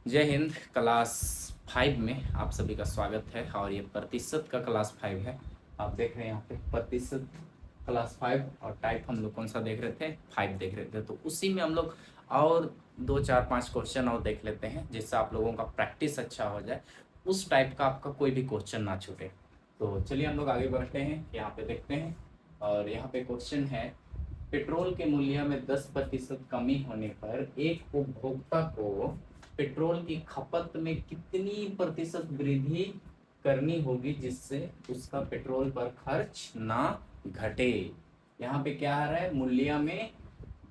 जय हिंद। क्लास 5 में आप सभी का स्वागत है और ये प्रतिशत का क्लास 5 है। आप देख रहे हैं यहाँ पे प्रतिशत क्लास 5 और टाइप हम लोग कौन सा देख रहे थे, 5 देख रहे थे। तो उसी में हम लोग और 2 4 5 क्वेश्चन और देख लेते हैं जिससे आप लोगों का प्रैक्टिस अच्छा हो जाए, उस टाइप का आपका कोई भी क्वेश्चन ना छूटे। तो चलिए हम लोग आगे बढ़ते हैं, यहाँ पे देखते हैं। और यहाँ पे क्वेश्चन है, पेट्रोल के मूल्य में 10% कमी होने पर एक उपभोक्ता को पेट्रोल की खपत में कितनी प्रतिशत वृद्धि करनी होगी जिससे उसका पेट्रोल पर खर्च ना घटे। यहाँ पे क्या आ रहा है, मूल्य में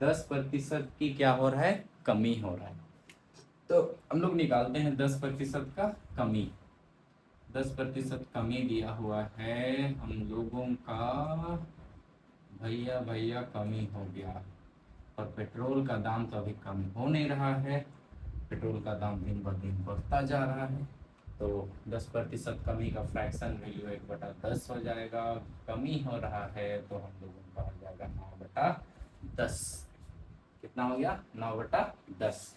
10% की क्या हो रहा है, कमी हो रहा है। तो हम लोग निकालते हैं 10% का कमी। 10% कमी दिया हुआ है हम लोगों का, भैया भैया कमी हो गया। और पेट्रोल का दाम तो अभी कम हो नहीं रहा है, पेट्रोल का दाम दिन ब दिन बढ़ता जा रहा है। तो 10% कमी का फ्रैक्शन वैल्यू 1/10 हो जाएगा। कमी हो रहा है तो हम लोगों का हो जाएगा 9/10। कितना हो गया, 9/10।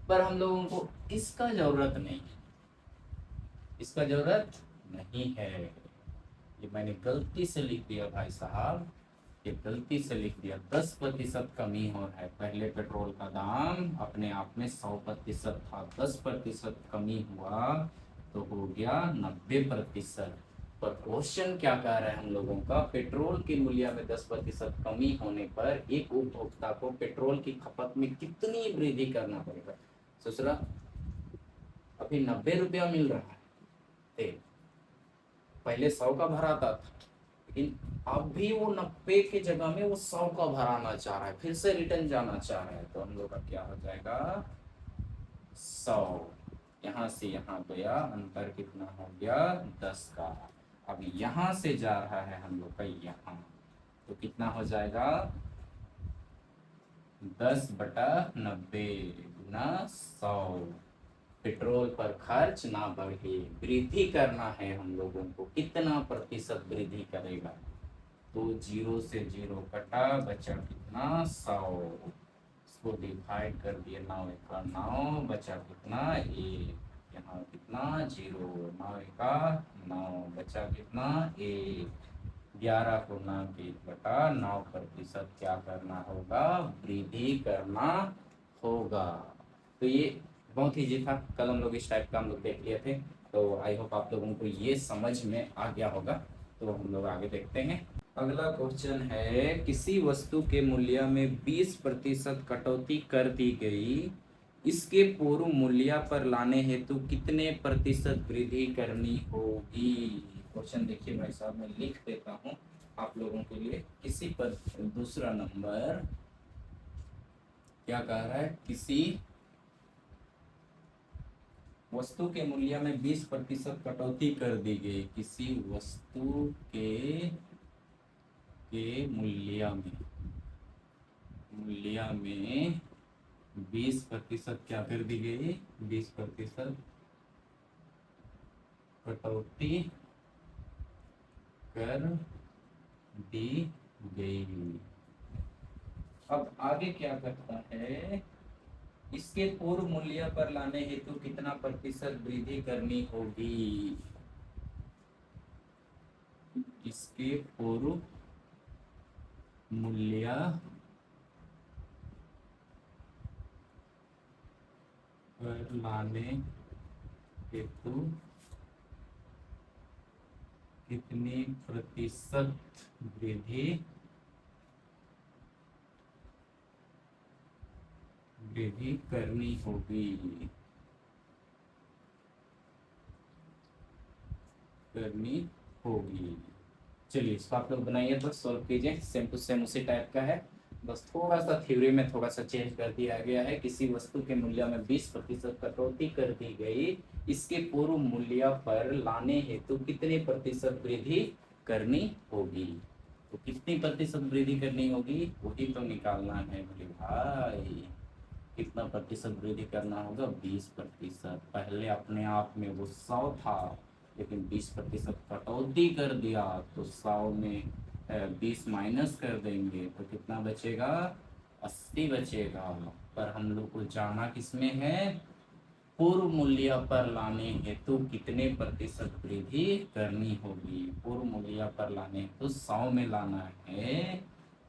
पर हम लोगों को इसका जरूरत नहीं है, इसका जरूरत नहीं है। ये मैंने गलती से लिख दिया भाई साहब, ये गलती से लिख दिया। 10% कमी हो रहा है। पहले पेट्रोल का दाम अपने आप में 100% था, 10% कमी हुआ तो हो गया 90%। पर क्वेश्चन क्या कह रहा है हम लोगों का, पेट्रोल के मूल्य में 10% कमी होने पर एक उपभोक्ता को पेट्रोल की खपत में कितनी वृद्धि करना पड़ेगा। सोच रहा, अभी 90 रुपया मिल रहा है तेल, पहले 100 का भराता था, लेकिन अब भी वो 90 की जगह में वो 100 का भराना चाह रहा है, फिर से रिटर्न जाना चाह रहा है। तो हम लोग का क्या हो जाएगा, 100। यहाँ से यहाँ गया, अंतर कितना हो गया, 10 का। अब यहाँ से जा रहा है हम लोग का यहाँ, तो कितना हो जाएगा, 10/90 गुना 100। पेट्रोल पर खर्च ना बढ़े, वृद्धि करना है हम लोगों को। कितना प्रतिशत वृद्धि करेगा, तो 0 से 0 कटा, बचा कितना, 100। इसको डिवाइड कर दिए, 9 एका 9, बचा कितना, 1। यहाँ कितना, 0, 9 एका 9, बचा कितना, 1। 11 को 9 की बटा 9% क्या करना होगा, वृद्धि करना होगा। तो ये बहुत ईजी था, कल हम लोग इस टाइप का हम लोग देख लिए थे। तो आई होप आप लोगों को ये समझ में आ गया होगा। तो हम लोग आगे देखते हैं। अगला क्वेश्चन है, किसी वस्तु के मूल्य में 20% कटौती कर दी गई, इसके पूर्व मूल्य पर लाने हेतु कितने प्रतिशत वृद्धि करनी होगी। क्वेश्चन देखिए भाई साहब, मैं लिख देता हूँ आप लोगों के लिए। किसी पर दूसरा नंबर क्या कह रहा है, किसी वस्तु के मूल्य में 20% कटौती कर दी गई, किसी वस्तु के मूल्य में 20% क्या कर दी गई, 20% कटौती कर दी गई। अब आगे क्या करता है, इसके पूर्व मूल्य पर लाने हेतु कितना प्रतिशत वृद्धि करनी होगी। इसके पूर्व मूल्य पर लाने हेतु कितनी प्रतिशत वृद्धि करनी होगी, चलिए इसको आप लोग बनाइए, बस सॉल्व कीजिए। सेम टू सेम उसी टाइप का है, बस थोड़ा सा थ्योरी में थोड़ा सा चेंज कर दिया गया है। किसी वस्तु के मूल्य में 20% कटौती कर दी गई, इसके पूर्व मूल्य पर लाने हेतु कितने प्रतिशत वृद्धि करनी होगी। तो कितनी प्रतिशत वृद्धि करनी होगी, वही तो निकालना है मेरे भाई। कितना प्रतिशत वृद्धि करना होगा, 20%। पहले अपने आप में वो 100 था, लेकिन 20% कटौती कर दिया तो 100 में 20 माइनस कर देंगे तो कितना बचेगा, 80 बचेगा। पर हम लोग को जाना किस में है, पूर्व मूल्य पर लाने हेतु कितने प्रतिशत वृद्धि करनी होगी? पूर्व मूल्य पर लाने हेतु 100 में लाना है,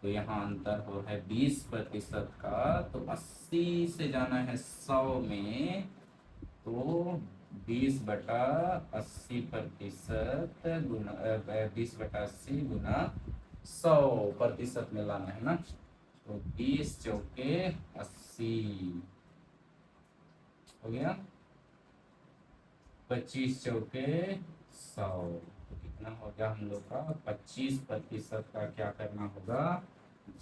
तो यहाँ अंतर हो है 20% का, तो 80 से जाना है 100 में, तो 20/80% गुना 20/80 गुना 100% में लाना है ना, तो 20 चौके 80 हो गया, 25 चौके 100, तो कितना हो गया हम लोग का 25% का क्या करना होगा,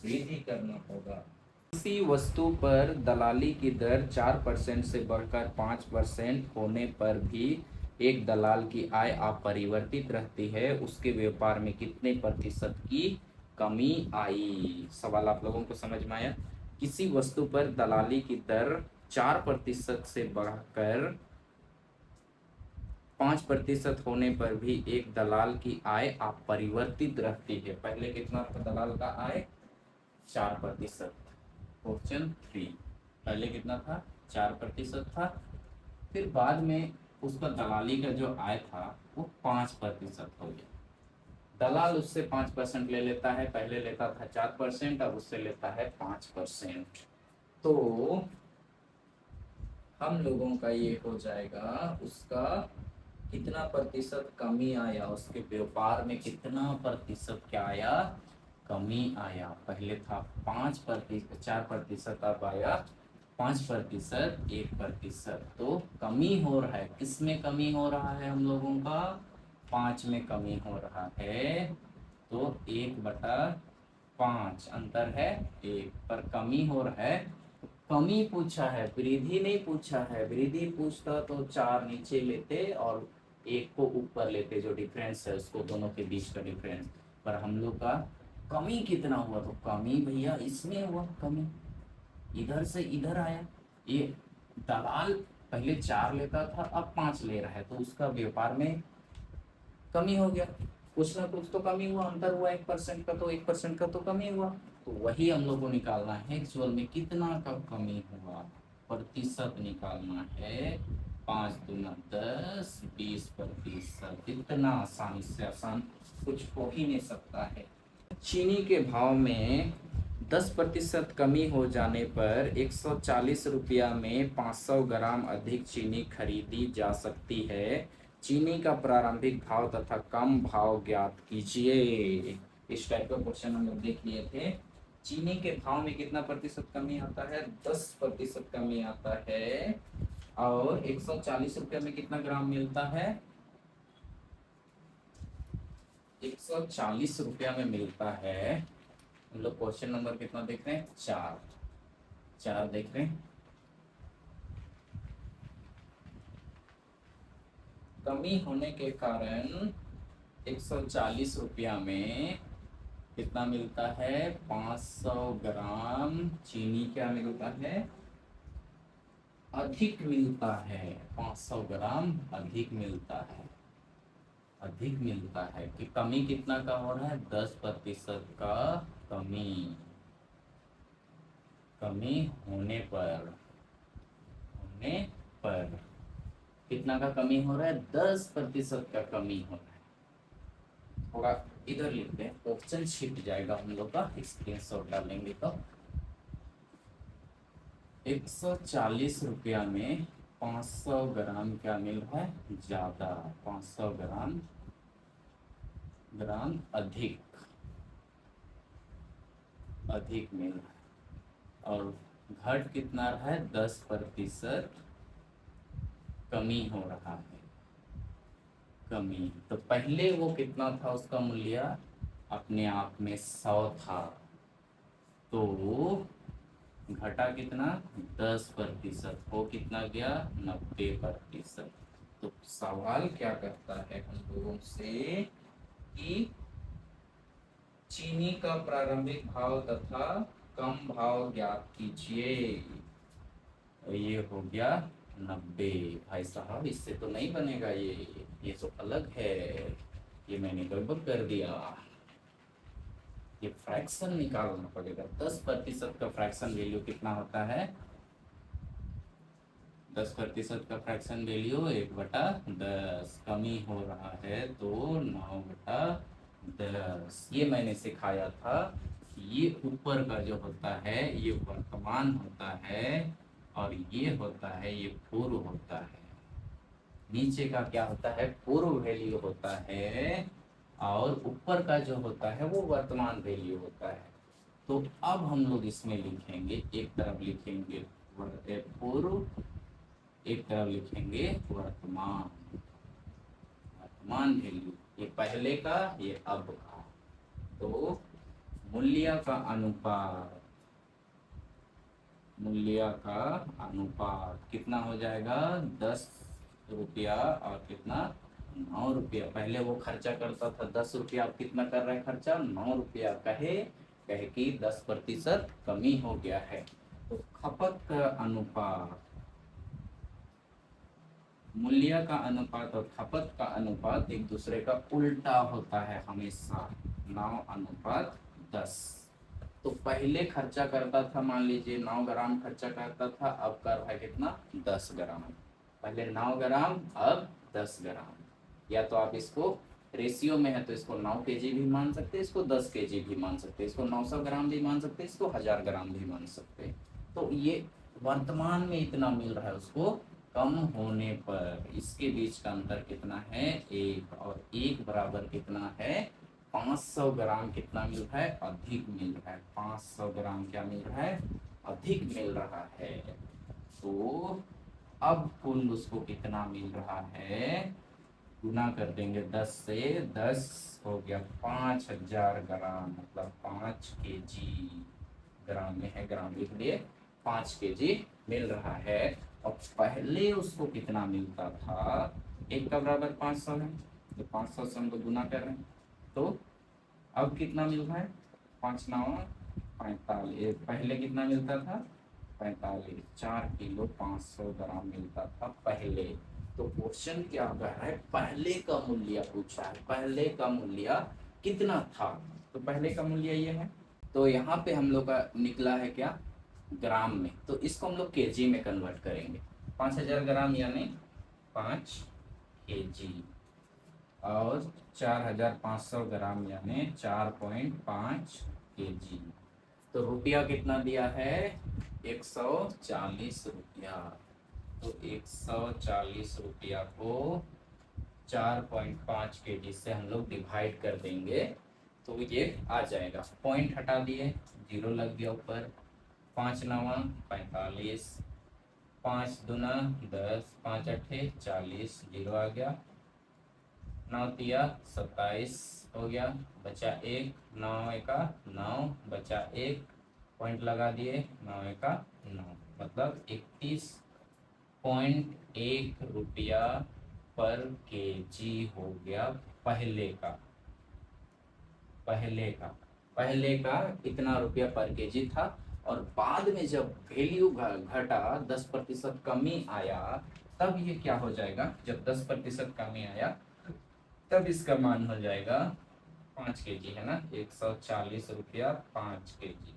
वृद्धि करना होगा। किसी वस्तु पर दलाली की दर 4% से बढ़कर 5% होने पर भी एक दलाल की आय अपरिवर्तित रहती है, उसके व्यापार में कितने प्रतिशत की कमी आई? सवाल आप लोगों को समझ में आया? किसी वस्तु पर दलाली की दर 4% से बढ़कर 5% होने पर भी एक दलाल की आय अपरिवर्तित रहती है। पहले कितना था दलाल का आय? 4%। क्वेश्चन 3, पहले कितना था? 4% था, फिर बाद में उसका दलाली का जो आय था वो 5% हो गया। दलाल उससे 5% ले लेता है, पहले लेता था 4%, अब उससे लेता है 5%। तो हम लोगों का ये हो जाएगा, उसका कितना प्रतिशत कमी आया, उसके व्यापार में कितना प्रतिशत क्या आया, कमी आया। पहले था 5%, 4%, अब आया 5%, 1%, तो कमी हो रहा है। किसमें कमी हो रहा है हम लोगों का? 5 में कमी हो रहा है, तो 1/5 अंतर है 1 पर कमी हो रहा है। कमी पूछा है, वृद्धि नहीं पूछा है। वृद्धि पूछता तो 4 नीचे लेते और 1 को ऊपर लेते, जो डिफरेंस है उसको, दोनों के बीच का डिफरेंस। पर हम लोग का कमी कितना हुआ, तो कमी भैया इसमें हुआ कमी, इधर से इधर आया। ये दलाल पहले 4 लेता था, अब 5 ले रहा है, तो उसका व्यापार में कमी हो गया। कुछ ना कुछ तो कमी हुआ, अंतर हुआ 1% का, तो 1% का तो कमी हुआ। तो वही हम लोग को निकालना है, एक्चुअल में कितना का कमी हुआ, प्रतिशत निकालना है। 5 दूना 10, 20%। इतना आसानी से आसान कुछ हो ही नहीं सकता है। चीनी के भाव में 10% कमी हो जाने पर 140 रुपया में 500 ग्राम अधिक चीनी खरीदी जा सकती है। चीनी का प्रारंभिक भाव तथा कम भाव ज्ञात कीजिए। इस टाइप का क्वेश्चन हम लोग देख लिए थे। चीनी के भाव में कितना प्रतिशत कमी आता है? 10% कमी आता है। और 140 रुपये में कितना ग्राम मिलता है? 140 रुपया में मिलता है। हम लोग क्वेश्चन नंबर कितना देख रहे हैं? 4 देख रहे हैं। कमी होने के कारण 140 रुपया में कितना मिलता है? 500 ग्राम चीनी क्या मिलता है? अधिक मिलता है। 500 ग्राम अधिक मिलता है, अधिक मिलता है। कि कमी कितना का हो रहा है? 10% का कमी। कमी होने पर कितना का कमी हो रहा है? 10% का कमी हो रहा है। थोड़ा इधर लिखते हैं, ऑप्शन छिप जाएगा हम लोग का, स्क्रीनशॉट डालेंगे तो। 140 रुपया में 500 ग्राम क्या मिल रहा है? ज्यादा। 500 ग्राम अधिक मिल रहा है। और घट कितना रहा है? 10% कमी हो रहा है। कमी तो पहले वो कितना था, उसका मूल्य अपने आप में 100 था, तो घटा कितना? 10%, हो कितना गया? 90%। तो सवाल क्या करता है हम लोगों से कि चीनी का प्रारंभिक भाव तथा कम भाव ज्ञात कीजिए। ये हो गया 90। भाई साहब इससे तो नहीं बनेगा, ये तो अलग है, ये मैंने गड़बड़ कर दिया। ये फ्रैक्शन निकालना पड़ेगा। 10% का फ्रैक्शन वैल्यू कितना होता है? 10% का फ्रैक्शन वैल्यू 1/10 कमी हो रहा है तो 9/10। ये मैंने सिखाया था। ये ऊपर का जो होता है ये वर्तमान होता है और ये होता है ये पूर्व होता है। नीचे का क्या होता है, पूर्व वैल्यू होता है और ऊपर का जो होता है वो वर्तमान वैल्यू होता है। तो अब हम लोग इसमें लिखेंगे, एक तरफ लिखेंगे पूर्व, एक तरफ लिखेंगे वर्तमान। वर्तमान वैल्यू ये पहले का ये अब का। तो मूल्य का अनुपात, मूल्य का अनुपात कितना हो जाएगा, 10 रुपया और कितना 9 रुपया। पहले वो खर्चा करता था 10 रुपया, अब कितना कर रहा है खर्चा, 9 रुपया। कहे कहे कि 10% कमी हो गया है। तो खपत का अनुपात, मूल्य का अनुपात और खपत का अनुपात एक दूसरे का उल्टा होता है हमेशा, 9:10। तो पहले खर्चा करता था, मान लीजिए 9 ग्राम खर्चा करता था, अब कर रहा है कितना 10 ग्राम। पहले 9 ग्राम अब 10 ग्राम। या तो आप इसको रेशियो में है तो इसको 9 केजी भी मान सकते हैं, इसको 10 केजी भी मान सकते हैं, इसको 900 ग्राम भी मान सकते हैं, इसको 1000 ग्राम भी मान सकते हैं। तो ये वर्तमान में इतना मिल रहा है, उसको कम होने पर इसके बीच का अंतर कितना है, 1। और 1 बराबर कितना है 500 ग्राम। कितना मिल रहा है, अधिक मिल रहा है। 500 ग्राम क्या मिल रहा है, अधिक मिल रहा है। तो अब कुल उसको कितना मिल रहा है, गुना कर देंगे 10 से, 10 हो गया 5000 ग्राम, मतलब 5 केजी। ग्राम में है, ग्राम लिख लिए, 5 केजी मिल रहा है। और पहले उसको कितना मिलता था, 1 का बराबर 500 है, तो 500 से हम लोग गुना कर रहे हैं। तो अब कितना मिल रहा है, 5 9 45। पहले कितना मिलता था 45, 4 किलो 500 ग्राम मिलता था पहले। तो क्वेश्चन क्या कर रहा है, पहले का मूल्य पूछा है, पहले का मूल्य कितना था। तो पहले का मूल्य ये है। तो यहाँ पे हम लोग का निकला है क्या, ग्राम में। तो इसको हम लोग केजी में कन्वर्ट करेंगे। 5000 ग्राम यानी 5 केजी और 4500 ग्राम यानी 4.5 केजी। तो रुपया कितना दिया है, 140 रुपया। तो 140 रुपया को 4.5 केजी से हम लोग डिवाइड कर देंगे तो ये आ जाएगा। पॉइंट हटा दिए, 0 लग गया ऊपर। 5 9 45, 5 दूना 10, 5 8 40, 0 आ गया। 9 तिया 27 हो गया, बचा 1, 9 एका 9, बचा 1, पॉइंट लगा दिए, 9 एका 9, मतलब 31.1 रुपया पर केजी हो गया पहले का। पहले का इतना रुपया पर केजी था। और बाद में जब वैल्यू घटा, 10% कमी आया, तब ये क्या हो जाएगा, जब 10% कमी आया तब इसका मान हो जाएगा 5 केजी, है ना। 140 रुपया 5 केजी।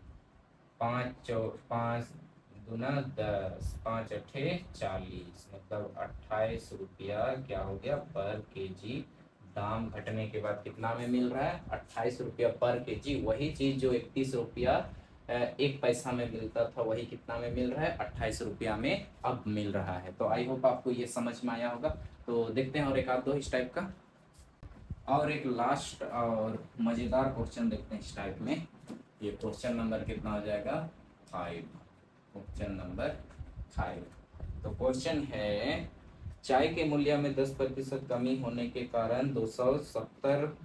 5 दूना 10, 5 अठे 40, मतलब 28 रुपया क्या हो गया पर केजी। दाम घटने के बाद कितना में मिल रहा है, 28 रुपया पर केजी। वही चीज जो 31 रुपया 1 पैसा में मिलता था, वही कितना में मिल रहा है, 28 रुपया में अब मिल रहा है। तो आई होप आपको ये समझ में आया होगा। तो देखते हैं और एक आध दो इस टाइप का, और एक लास्ट और मजेदार क्वेश्चन देखते हैं इस टाइप में। ये क्वेश्चन नंबर कितना हो जाएगा, 5। Question number 5। तो क्वेश्चन है, चाय के मूल्य में 10% कमी होने के कारण 270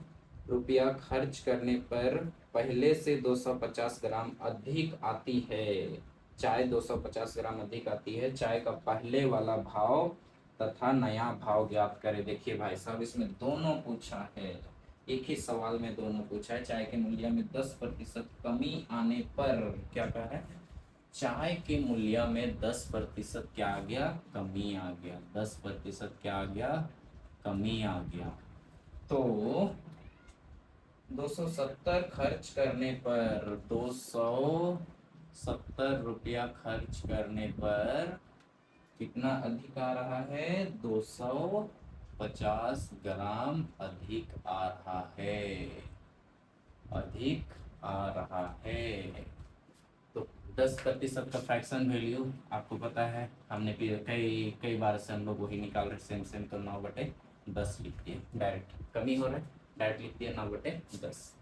रुपया खर्च करने पर पहले से 250 ग्राम अधिक आती है। चाय 250 ग्राम अधिक आती है। चाय का पहले वाला भाव तथा नया भाव ज्ञात करें। देखिए भाई साहब, इसमें दोनों पूछा है, एक ही सवाल में दोनों पूछा है। चाय के मूल्य में 10% कमी आने पर क्या कह रहा है, चाय के मूल्य में 10% क्या आ गया, कमी आ गया। 10% क्या आ गया, कमी आ गया। तो 270 खर्च करने पर, 270 रुपया खर्च करने पर कितना अधिक आ रहा है? 250 ग्राम अधिक आ रहा है, अधिक आ रहा है। तो 10% का फ्रैक्शन वैल्यू आपको पता है, हमने कई कई बार से हम लोग वही निकाल रहे सेम सेम। तो 9/10 लिख दिए, डायरेक्ट कमी हो रहा है, डायरेक्ट लिख दिया 9/10।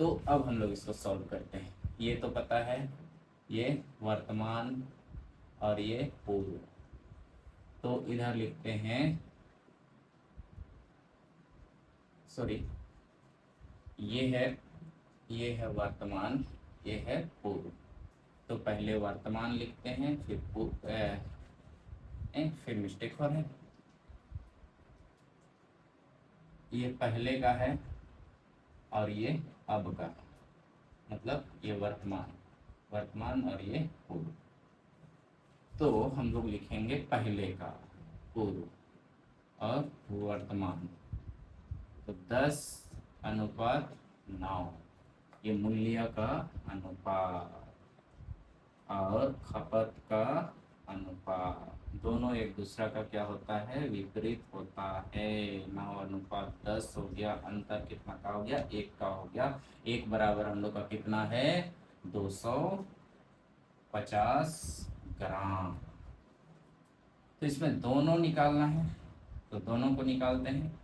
तो अब हम लोग इसको सॉल्व करते हैं। ये तो पता है, ये वर्तमान और ये पूर्व। तो इधर लिखते हैं, सॉरी, ये है वर्तमान, ये है पूर्व। तो पहले वर्तमान लिखते हैं, फिर फिर मिस्टेक हो रहा है, ये पहले का है और ये अब का, मतलब ये वर्तमान, वर्तमान और ये पूर्व। तो हम लोग लिखेंगे पहले का, पूर्व और वर्तमान। तो 10:9 ये मूल्य का अनुपात और खपत का अनुपात, दोनों एक दूसरा का क्या होता है? विपरीत होता है। 9:10 हो गया, अंतर कितना का हो गया? 1 का हो गया। 1 बराबर हम लोग का कितना है? 250 ग्राम। तो इसमें दोनों निकालना है, तो दोनों को निकालते हैं।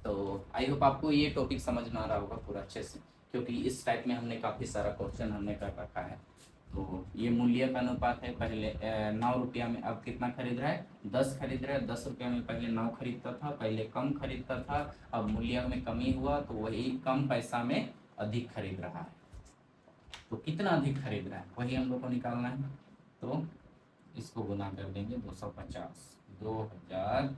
तो आई होप आपको ये टॉपिक समझ में आ रहा होगा पूरा अच्छे से, क्योंकि इस टाइप में हमने काफ़ी सारा क्वेश्चन हमने कर रखा है। तो ये मूल्य का अनुपात है, पहले 9 रुपया में अब कितना खरीद रहा है? 10 खरीद रहा है। 10 रुपया में पहले 9 खरीदता था, पहले कम खरीदता था, अब मूल्य में कमी हुआ तो वही कम पैसा में अधिक खरीद रहा है। तो कितना अधिक खरीद रहा है वही हम लोग को निकालना है। तो इसको गुना कर देंगे 250, 2000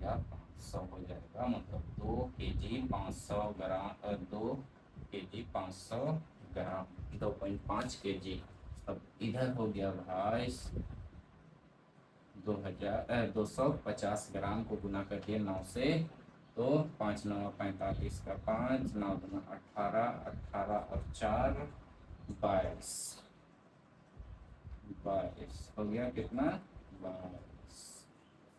या 500 हो जाएगा, मतलब 2 kg 500 ग्राम, 2 kg 500 ग्राम, 2.5 kg। अब इधर हो गया भाई 250 ग्राम को गुना कर दिए 9 से, तो 5 9 45 का 5, 9 2 18, 18 और 4 22, 22 हो गया कितना? 22।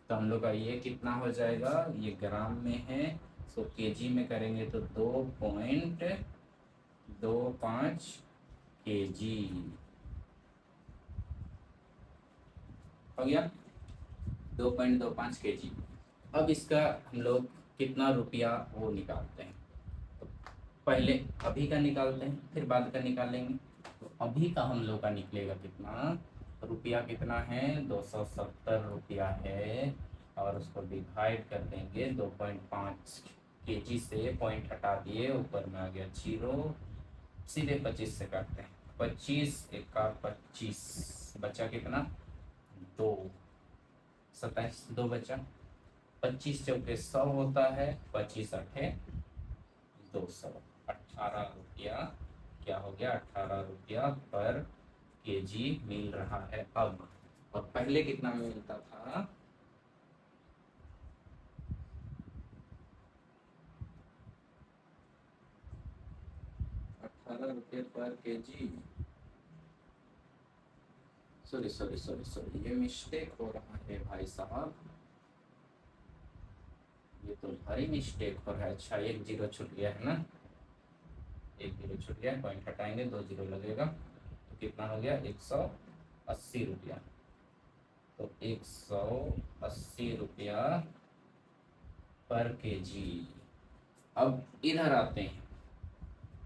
तो हम लोग का ये कितना हो जाएगा? ये ग्राम में है, तो केजी में करेंगे तो 2.25 केजी हो गया, 2.25 केजी। अब इसका हम लोग कितना रुपया वो निकालते हैं। तो पहले अभी का निकालते हैं, फिर बाद का निकालेंगे। तो अभी का हम लोग का निकलेगा कितना रुपया? कितना है? 270 रुपया है। और उसको डिवाइड कर देंगे 2.5 केजी से, पॉइंट हटा दिए, ऊपर में आ गया 0, सीधे 25 से काटते हैं। 25 एका 25, बचा कितना? 2, 27, 2 बचा। 25 चौके 100 होता है, 25 8 200, 18 रुपया क्या हो गया? 18 रुपया पर केजी मिल रहा है अब। और पहले कितना में मिलता था? 18 रुपये पर KG. Sorry sorry sorry sorry, ये मिस्टेक हो रहा है भाई साहब, ये तो भारी मिस्टेक हो रहा है। अच्छा, 1 0 छूट गया है ना, 1 0 छूट गया, पॉइंट हटाएंगे 2 0 लगेगा, तो कितना हो गया? 180 रुपया। तो 180 रुपया पर केजी। अब इधर आते हैं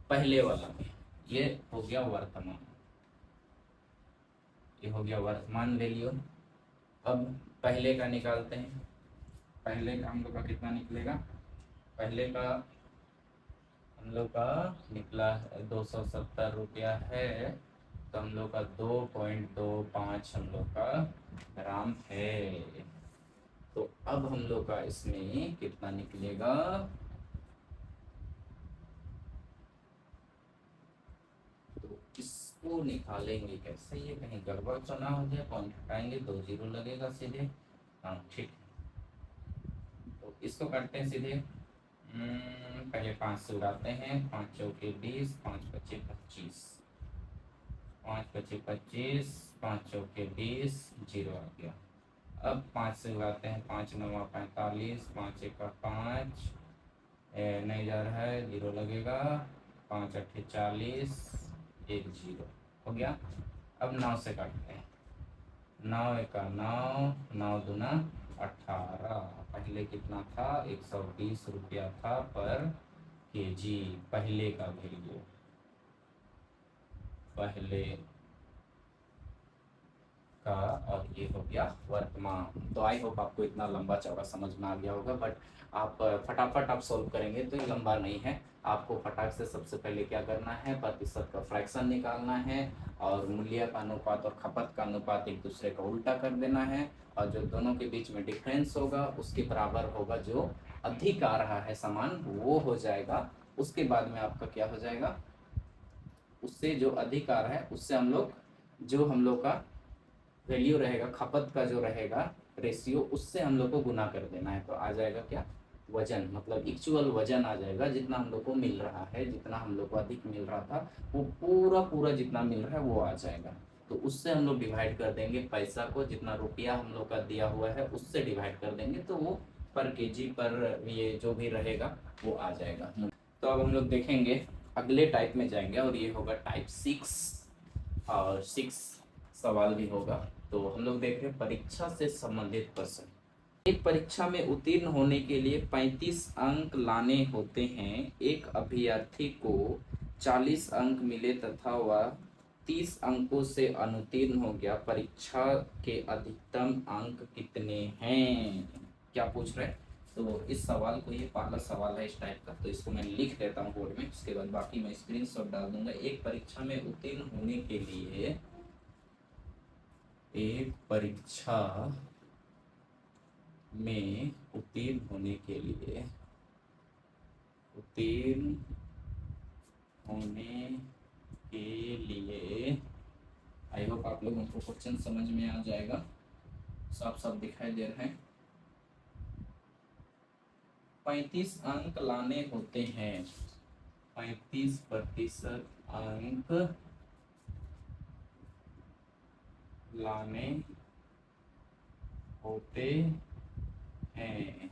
पहले वाला में, ये हो गया वर्तमान, ये हो गया वर्तमान वैल्यू। अब पहले का निकालते हैं। पहले का हम लोग का कितना निकलेगा? पहले का हम लोग का निकला 270 रुपया है, तो हम लोग का 2.25 हम लोग का ग्राम है। तो अब हम लोग का इसमें कितना निकलेगा? तो इसको निकालेंगे कैसे? ये कहीं गड़बड़ तो ना हो जाए, पॉइंट हटाएंगे 2 0 लगेगा सीधे। हाँ ठीक, तो इसको करते हैं सीधे। पहले 5 से उड़ाते हैं, 5 चौके 20, 5 25 25, 5 25 25, 5 चौके 20, जीरो आ गया। अब 5 से लगाते हैं, 5 9 45, 5 1 5, नहीं जा रहा है, जीरो लगेगा, 5 8 40, एक जीरो हो गया। अब 9 से काटते हैं, 9 1 9, 9 दूना 18। पहले कितना था, 120 रुपया था पर केजी, पहले का वैल्यू, पहले का, और ये हो गया वर्तमान। तो आई होप आपको इतना लंबा चौड़ा समझ में आ गया होगा, बट आप फटाफट आप सोल्व करेंगे तो ये लंबा नहीं है। आपको फटाक से सबसे पहले क्या करना है, प्रतिशत का फ्रैक्शन निकालना है और मूल्य का अनुपात और खपत का अनुपात एक दूसरे का उल्टा कर देना है, और जो दोनों के बीच में डिफरेंस होगा उसके बराबर होगा, जो अधिक आ रहा है सामान वो हो जाएगा। उसके बाद में आपका क्या हो जाएगा, उससे जो अधिक आ रहा है उससे हम लोग, जो हम लोग का वैल्यू रहेगा, खपत का जो रहेगा रेशियो, उससे हम लोग को गुना कर देना है। तो आ जाएगा क्या, वजन, मतलब एक्चुअल वजन आ जाएगा। जितना हम लोग को मिल रहा है, जितना हम लोग को अधिक मिल रहा था, वो पूरा पूरा जितना मिल रहा है वो आ जाएगा। तो उससे हम लोग डिवाइड कर देंगे पैसा को, जितना रुपया हम लोग का दिया हुआ है उससे डिवाइड कर देंगे, तो वो पर केजी पर ये जो भी रहेगा वो आ जाएगा। तो अब हम लोग देखेंगे अगले टाइप में जाएंगे, और ये होगा टाइप 6, और 6 सवाल भी होगा। तो हम लोग देख रहे हैं परीक्षा से संबंधित प्रश्न। एक परीक्षा में उत्तीर्ण होने के लिए 35 अंक लाने होते हैं। एक अभ्यर्थी को 40 अंक मिले तथा वह 30 अंकों से अनुत्तीर्ण हो गया। परीक्षा के अधिकतम अंक कितने हैं? क्या पूछ रहे हैं? तो इस सवाल को, ये पहला सवाल है इस टाइप का, तो इसको मैं लिख देता हूँ बोर्ड में, उसके बाद बाकी मैं स्क्रीनशॉट डाल दूंगा। एक परीक्षा में उत्तीर्ण होने के लिए, एक परीक्षा में उत्तीर्ण होने के लिए, उत्तीर्ण होने के लिए, आई होप आप लोगों को क्वेश्चन समझ में आ जाएगा, साफ साफ दिखाई दे रहे हैं। 35 अंक लाने होते हैं, 35% अंक लाने होते हैं।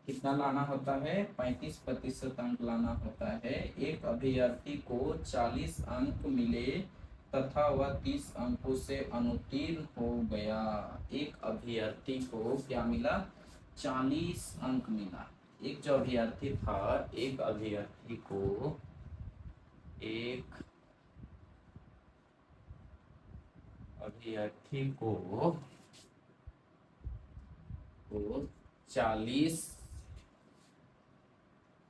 कितना लाना होता है? 35% अंक लाना होता है। एक अभ्यर्थी को 40 अंक मिले तथा वह 30 अंकों से अनुत्तीर्ण हो गया। एक अभ्यर्थी को क्या मिला? 40 अंक मिला। एक जो अभ्यर्थी था, एक अभ्यर्थी को, एक अभ्यर्थी को 40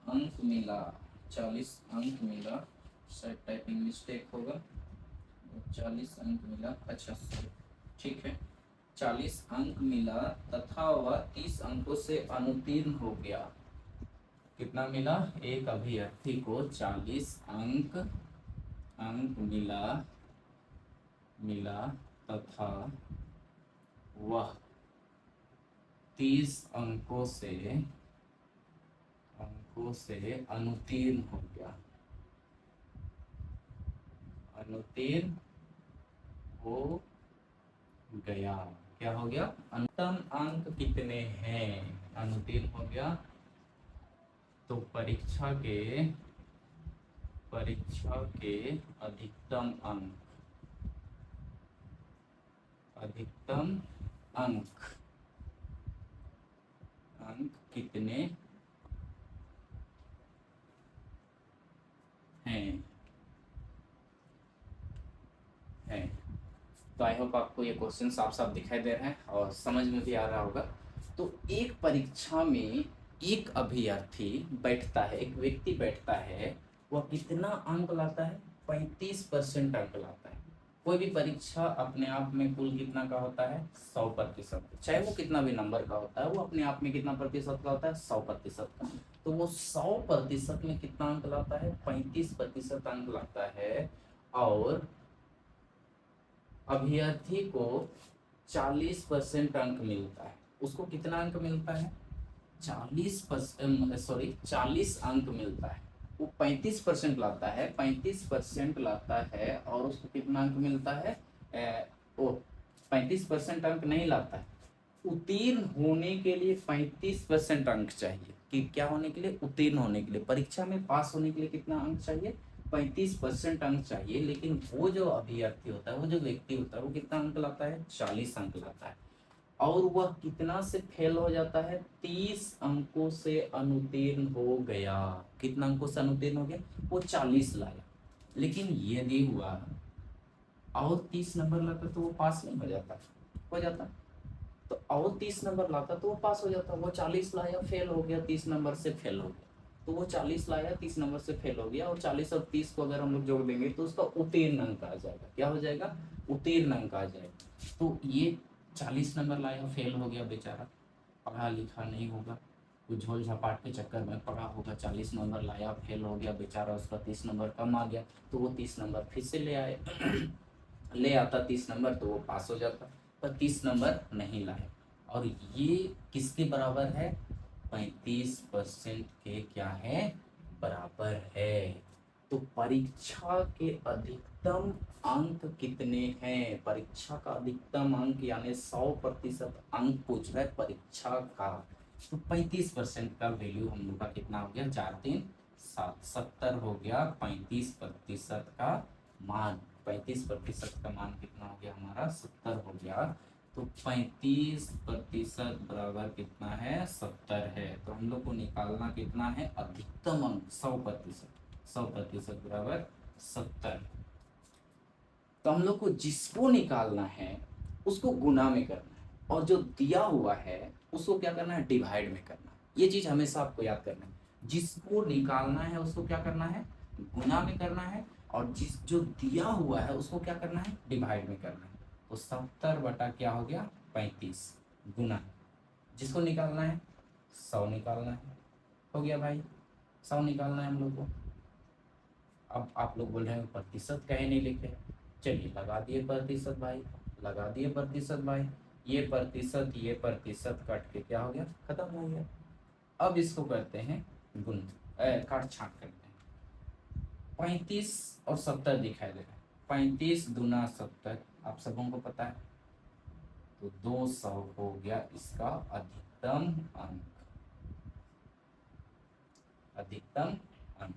अंक मिला, 40 अंक मिला, शायद टाइपिंग मिस्टेक होगा, 40 अंक मिला, अच्छा ठीक है, 40 अंक मिला तथा वह 30 अंकों से अनुत्तीर्ण हो गया। कितना मिला? एक अभ्यर्थी को 40 अंक मिला तथा वह 30 अंकों से अनुत्तीर्ण हो गया। अनुत्तीर्ण हो गया, क्या हो गया? अनुत्तम अंक कितने हैं? अनुत्तीर्ण हो गया, तो परीक्षा के अधिकतम अंक कितने हैं? तो आई होप आपको ये क्वेश्चन साफ साफ दिखाई दे रहे हैं और समझ में भी आ रहा होगा। तो एक परीक्षा में एक अभ्यर्थी बैठता है, एक व्यक्ति बैठता है, वह कितना अंक लाता है? 35% अंक लाता है। कोई भी परीक्षा अपने आप में कुल कितना का होता है? 100%। चाहे वो कितना भी नंबर का होता है, वो अपने आप में कितना प्रतिशत का होता है? 100% का। तो वो 100% में कितना अंक लाता है? 35% अंक लाता है। और अभ्यर्थी को 40% अंक मिलता है। उसको कितना अंक मिलता है? 40 अंक मिलता है। वो 35% लाता है, 35% लाता है, और उसको कितना अंक मिलता है? ओ 35% अंक नहीं लाता है, उत्तीर्ण होने के लिए 35% अंक चाहिए। कि क्या होने के लिए? उत्तीर्ण होने के लिए, परीक्षा में पास होने के लिए कितना अंक चाहिए? 35% अंक चाहिए। लेकिन वो जो अभ्यर्थी होता है, वो जो व्यक्ति होता है, वो कितना अंक लाता है? 40 अंक लाता है। और वह कितना से फेल हो जाता है? 30 अंकों से अनुत्तीर्ण हो गया। कितना अंकों से अनुत्तीर्ण हो गया? वो 40 लाया। लेकिन यदि हुआ और 30 नंबर लाता तो वो पास नहीं हो जाता? हो जाता। तो और 30 नंबर लाता तो वो पास हो जाता। वो 40 लाया, फेल हो गया, 30 नंबर से फेल हो गया। तो वो 40 लाया, 30 नंबर से फेल हो गया, और 40 और 30 को अगर हम लोग जोड़ देंगे तो उसका उत्तीर्ण अंक आ जाएगा। क्या हो जाएगा? उत्तीर्ण अंक आ जाएगा। तो ये 40 नंबर लाया, फेल हो गया बेचारा, पढ़ा लिखा नहीं होगा, कुछ झोल झपाट के चक्कर में पढ़ा होगा, 40 नंबर लाया, फेल हो गया बेचारा, उसका 30 नंबर कम आ गया। तो वो 30 नंबर फिर से ले आए ले आता 30 नंबर, तो वो पास हो जाता। पर 30 नंबर नहीं लाए। और ये किसके बराबर है? 35% के क्या है? बराबर है। तो परीक्षा के अधिकतम अंक कितने हैं? परीक्षा का अधिकतम अंक यानी 100% अंक पूछ रहा है परीक्षा का। तो 35% का वैल्यू हम लोग का कितना हो गया? 4 3 7 70 हो गया 35% का मान। 35% का मान कितना हो गया हमारा? 70 हो गया। तो 35% बराबर कितना है? 70 है। तो हम लोग को निकालना कितना है? अधिकतम अंक 100%। 100% बराबर 70। तो हम लोग को जिसको निकालना है उसको गुना में करना है, और जो दिया हुआ है उसको क्या करना है? डिवाइड में करना है। ये चीज हमेशा आपको याद करना है। जिसको निकालना है उसको क्या करना है? गुना में करना है। और जो दिया हुआ है उसको क्या करना है? डिवाइड में करना है। तो 70 बटा क्या हो गया? 35 गुना, जिसको निकालना है 100 निकालना है। हो गया भाई, 100 निकालना है हम लोग को। अब आप लोग बोल रहे हैं प्रतिशत कहे नहीं लिखे। चलिए लगा दिए प्रतिशत भाई, लगा दिए प्रतिशत भाई। ये प्रतिशत कट के क्या हो गया? खत्म हो गया। अब इसको करते हैं गुण, काट छांट करते हैं। 35 और 70 दिखाई दे रहा है। 35 दूना 70, आप सबों को पता है। तो 200 हो गया इसका अधिकतम अंक। अधिकतम अंक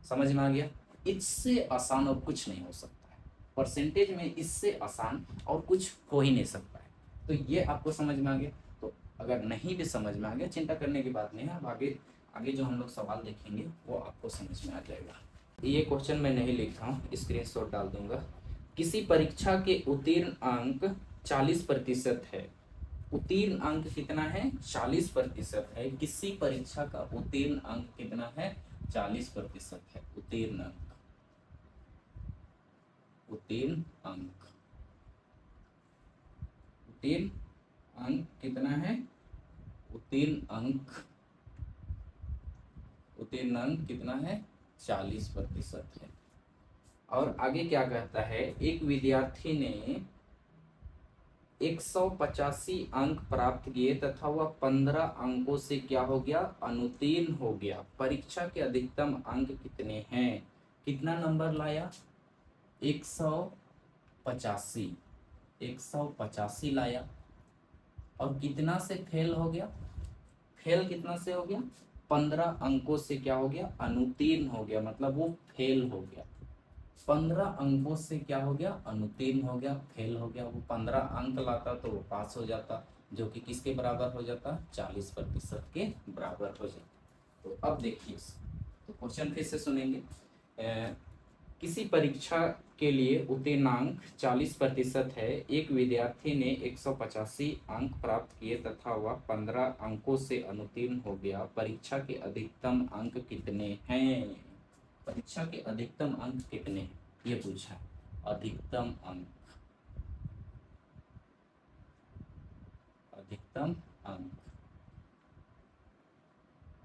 समझ में आ गया? इससे आसान और कुछ नहीं हो सकता है। परसेंटेज में इससे आसान और कुछ हो ही नहीं सकता है। तो ये आपको समझ में आ गया। तो अगर नहीं भी समझ में आ गया, चिंता करने की बात नहीं है। अब आगे आगे जो हम लोग सवाल देखेंगे वो आपको समझ में आ जाएगा। ये क्वेश्चन मैं नहीं लिख रहा हूँ, स्क्रीनशॉट डाल दूंगा। किसी परीक्षा के उत्तीर्ण अंक 40% है। उत्तीर्ण अंक कितना है? 40% है। किसी परीक्षा का उत्तीर्ण अंक कितना है? 40% है। उत्तीर्ण अंक, उत्तीर्ण अंक, उत्तीर्ण अंक कितना है? उत्तीर्ण अंक, उत्तीर्ण अंक कितना है? 40% है। और आगे क्या कहता है? एक विद्यार्थी ने 185 अंक प्राप्त किए तथा वह 15 अंकों से क्या हो गया? अनुत्तीर्ण हो गया। परीक्षा के अधिकतम अंक कितने हैं? कितना नंबर लाया? 185, 185 लाया। और कितना से फेल हो गया? फेल कितना से हो गया? 15 अंकों से क्या हो गया? अनुत्तीर्ण हो गया, मतलब वो फेल हो गया। 15 अंकों से क्या हो गया? अनुत्तीर्ण हो गया, फेल हो गया। वो 15 अंक लाता तो वो पास हो जाता, जो कि किसके बराबर हो जाता? 40% के बराबर हो जाता। तो अब देखिए, तो क्वेश्चन फिर से सुनेंगे। किसी परीक्षा के लिए उत्तीर्णांक 40% है। एक विद्यार्थी ने 185 अंक प्राप्त किए तथा वह 15 अंकों से अनुत्तीर्ण हो गया। परीक्षा के अधिकतम अंक कितने हैं? परीक्षा के अधिकतम अंक कितने हैं ये पूछा। अधिकतम अंक, अधिकतम अंक,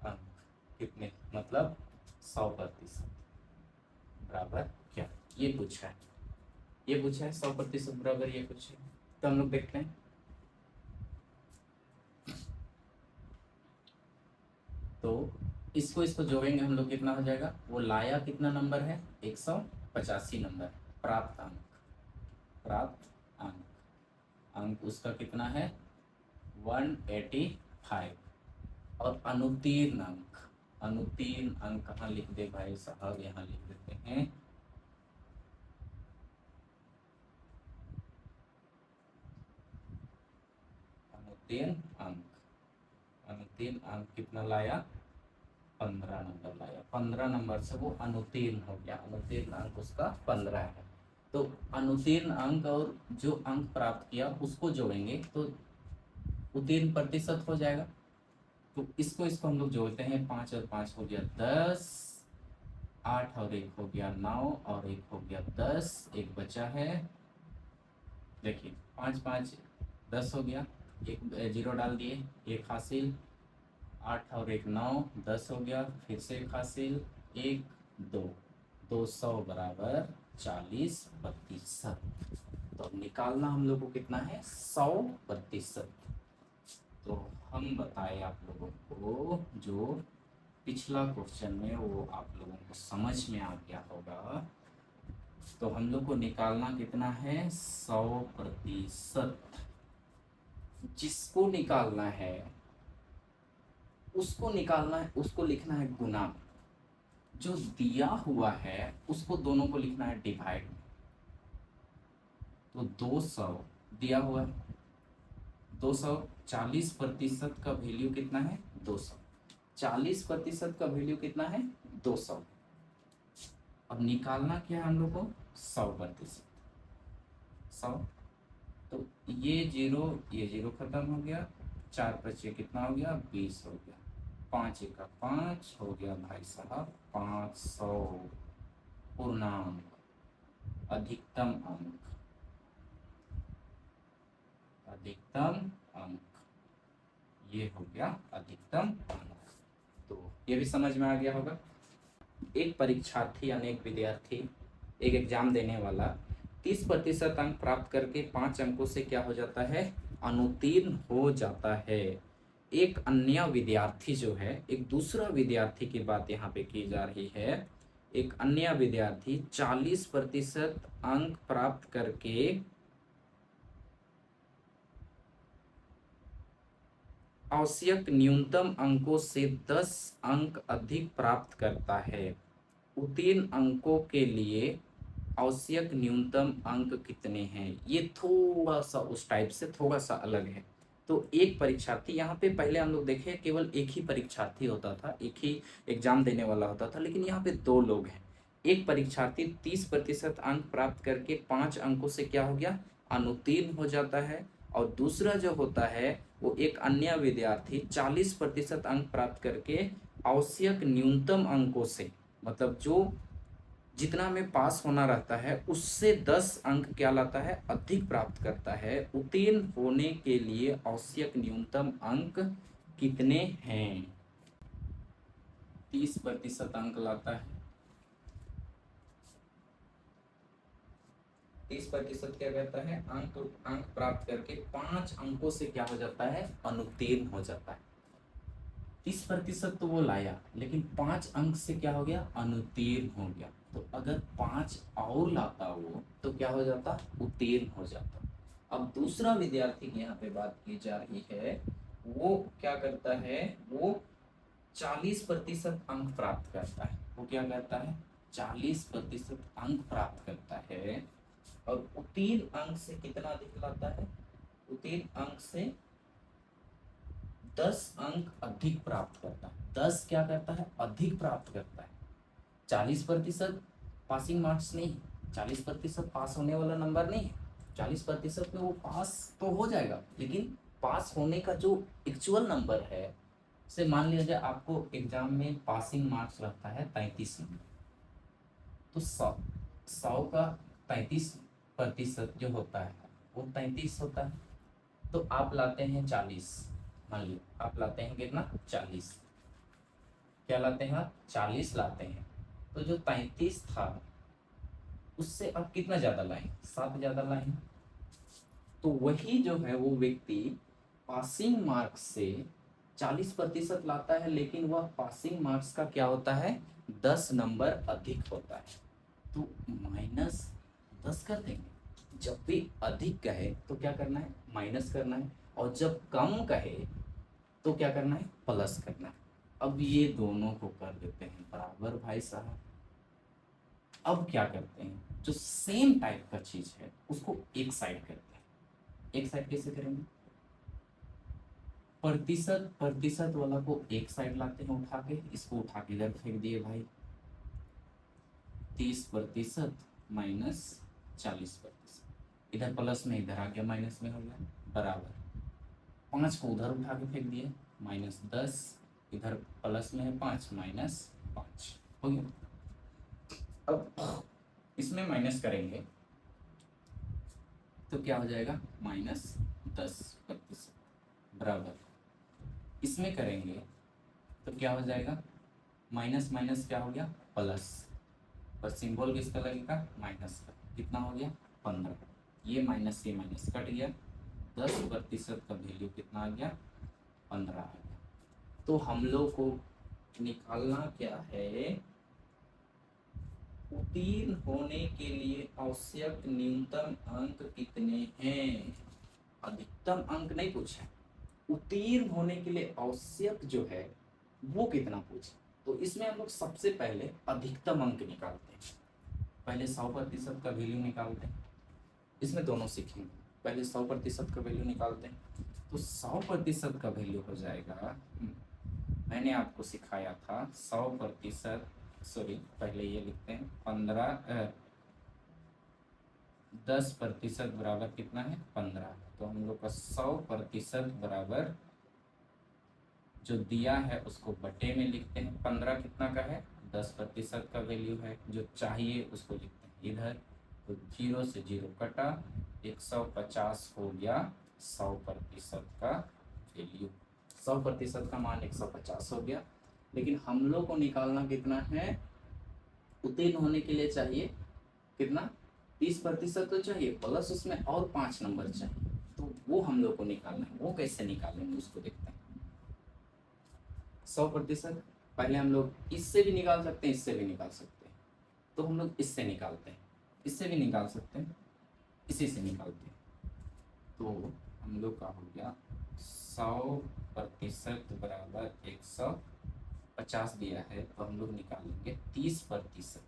अंक कितने, मतलब 100% बराबर क्या, ये पूछा है। ये पूछा है 100% बराबर ये पूछा है। तो हम लोग देखते हैं। तो इसको जोड़ेंगे हम लोग, कितना हो जाएगा? वो लाया कितना नंबर है? 185 नंबर। प्राप्त अंक, प्राप्त अंक, अंक उसका कितना है 185। और अनुत्तीर्ण अंक, अनुत्तीर्ण अंक कहाँ लिख दे भाई साहब, यहाँ लिख देते हैं अनुत्तीर्ण अंक। अनुत्तीर्ण अंक कितना लाया 15 नंबर लाया, 15 नंबर से वो अनुत्तीर्ण हो गया, अनुत्तीर्ण अंक उसका 15 है। तो अनुत्तीर्ण अंक और जो अंक प्राप्त किया उसको जोड़ेंगे तो उत्तीर्ण प्रतिशत हो जाएगा। तो इसको हम लोग जोड़ते हैं, 5 और 5 हो गया 10, 8 और 1 हो गया 9 और 1 हो गया 10, एक बचा है, देखिए 5 5 10 हो गया, एक जीरो डाल दिए, एक हासिल, 8 और 1 9, 10 हो गया, फिर से एक हासिल, 1 2, 200 बराबर 40%। तो अब निकालना हम लोग को कितना है 100%। तो हम बताए आप लोगों को, जो पिछला क्वेश्चन में वो आप लोगों को समझ में आ गया होगा। तो हम लोग को निकालना कितना है 100%। जिसको निकालना है उसको निकालना है, उसको लिखना है गुना, जो दिया हुआ है उसको दोनों को लिखना है डिवाइड। तो 200 दिया हुआ है, 200, 40% का वैल्यू कितना है 200, 40% का वैल्यू कितना है 200। अब निकालना क्या है हम लोग को 100%, 100। तो ये जीरो खत्म हो गया, 4 बचे कितना हो गया 20 हो गया, 5 का 5 हो गया भाई साहब 500 पूर्णांक, अधिकतम अंक, अधिकतम अंक, ये हो गया अधिकतम अंक। तो ये भी समझ में आ गया होगा। एक परीक्षार्थी यानी एक विद्यार्थी, एक एग्जाम देने वाला 30% अंक प्राप्त करके 5 अंकों से क्या हो जाता है अनुत्तीर्ण हो जाता है। एक अन्य विद्यार्थी जो है, एक दूसरा विद्यार्थी की बात यहाँ पे की जा रही है, एक अन्य विद्यार्थी 40% अंक प्राप्त करके आवश्यक न्यूनतम अंकों से 10 अंक अधिक प्राप्त करता है। उत्तीर्ण अंकों के लिए आवश्यक न्यूनतम अंक कितने हैं, ये थोड़ा सा उस टाइप से थोड़ा सा अलग है। तो एक परीक्षार्थी, यहाँ पे पहले हम लोग देखे केवल एक ही परीक्षार्थी होता था, एक ही एग्जाम देने वाला होता था, लेकिन यहाँ पे 2 लोग हैं। एक परीक्षार्थी 30% अंक प्राप्त करके 5 अंकों से क्या हो गया अनुत्तीर्ण हो जाता है, और दूसरा जो होता है वो एक अन्य विद्यार्थी 40% अंक प्राप्त करके आवश्यक न्यूनतम अंकों से, मतलब जो जितना में पास होना रहता है उससे 10 अंक क्या लाता है अधिक प्राप्त करता है। उत्तीर्ण होने के लिए आवश्यक न्यूनतम अंक कितने हैं, 30% अंक लाता है, 30% क्या कहता है अंक प्राप्त करके 5 अंकों से क्या हो जाता है अनुत्तीर्ण हो जाता है। 30% तो वो लाया, लेकिन 5 अंक से क्या हो गया अनुत्तीर्ण हो गया। तो अगर 5 और लाता वो तो क्या हो जाता उत्तीर्ण हो जाता। अब दूसरा विद्यार्थी की यहाँ पे बात की जा रही है, वो क्या करता है, वो 40% अंक प्राप्त करता है। वो क्या करता है 40% अंक प्राप्त करता है, और उत्तीर्ण अंक से कितना अधिक लाता है, उत्तीर्ण अंक से 10 अंक अधिक प्राप्त करता है। 10 क्या करता है अधिक प्राप्त करता है। 40% पासिंग मार्क्स नहीं, 40% पास होने वाला नंबर नहीं है। 40% में वो पास तो हो जाएगा, लेकिन पास होने का जो एक्चुअल नंबर है, से मान लिया जाए आपको एग्जाम में पासिंग मार्क्स रहता है 33 नंबर, तो 100 का 33% जो होता है वो 33 होता है। तो आप लाते हैं 40, मान लीजिए आप लाते हैं कितना 40, क्या लाते हैं आप 40 लाते हैं। तो जो 33 था उससे आप कितना ज्यादा लाएं 7 ज्यादा लाएं। तो वही जो है वो व्यक्ति पासिंग मार्क्स से 40% लाता है, लेकिन वह पासिंग मार्क्स का क्या होता है 10 नंबर अधिक होता है। तो -10 कर देंगे, जब भी अधिक कहे तो क्या करना है, माइनस करना है, और जब कम कहे तो क्या करना है, प्लस करना है। अब ये दोनों को कर देते हैं बराबर भाई साहब। अब क्या करते हैं, जो सेम टाइप का चीज है उसको एक साइड करते हैं। एक साइड कैसे करेंगे, प्रतिशत प्रतिशत वाला को एक साइड लाते हैं उठा के, इसको उठा के इधर फेंक दिए भाई। 30% माइनस 40%, इधर प्लस में इधर आ गया माइनस में हो गया, बराबर 5 को उधर उठा के फेंक दिए, -10, इधर प्लस में है 5 -5 हो गया। अब इसमें माइनस करेंगे तो क्या हो जाएगा, -10% बराबर, इसमें करेंगे तो क्या हो जाएगा, माइनस माइनस क्या हो गया, प्लस, पर सिंबल किसका लगेगा, माइनस का, कितना हो गया 15, ये माइनस कट गया, 10% का वैल्यू कितना आ गया, 15 आ गया। तो हम लोग को निकालना क्या है, उत्तीर्ण होने के लिए आवश्यक न्यूनतम अंक कितने हैं। अधिकतम अंक नहीं पूछा, उत्तीर्ण होने के लिए आवश्यक जो है वो कितना पूछा। तो इसमें हम लोग सबसे पहले अधिकतम अंक निकालते हैं। पहले 100% का वैल्यू निकालते हैं, इसमें दोनों सीखेंगे। पहले 100% का वैल्यू निकालते हैं, तो 100% का वैल्यू हो जाएगा, मैंने आपको सिखाया था 100%, सॉरी पहले ये लिखते हैं 10% बराबर कितना है, 15। तो हम लोग का 100% बराबर जो दिया है उसको बटे में लिखते हैं, 15 कितना का है, 10% का वैल्यू है, जो चाहिए उसको लिखते हैं इधर। तो 0 से 0 कटा, 150 हो गया 100% का वैल्यू, 100% का मान 150 हो गया। लेकिन हम लोग को निकालना कितना है, उत्तीर्ण होने के लिए चाहिए कितना, 30% तो चाहिए, प्लस उसमें और 5 नंबर चाहिए। तो वो हम लोग को निकालना है, वो कैसे निकालेंगे उसको देखते हैं। 100% पहले हम लोग इससे भी निकाल सकते हैं, इससे भी निकाल सकते हैं। तो हम लोग इससे निकालते हैं, इससे भी निकाल सकते हैं, इसी से निकालते हैं। तो हम लोग का हो गया 100% बराबर 150 दिया है, तो हम लोग निकालेंगे 30%।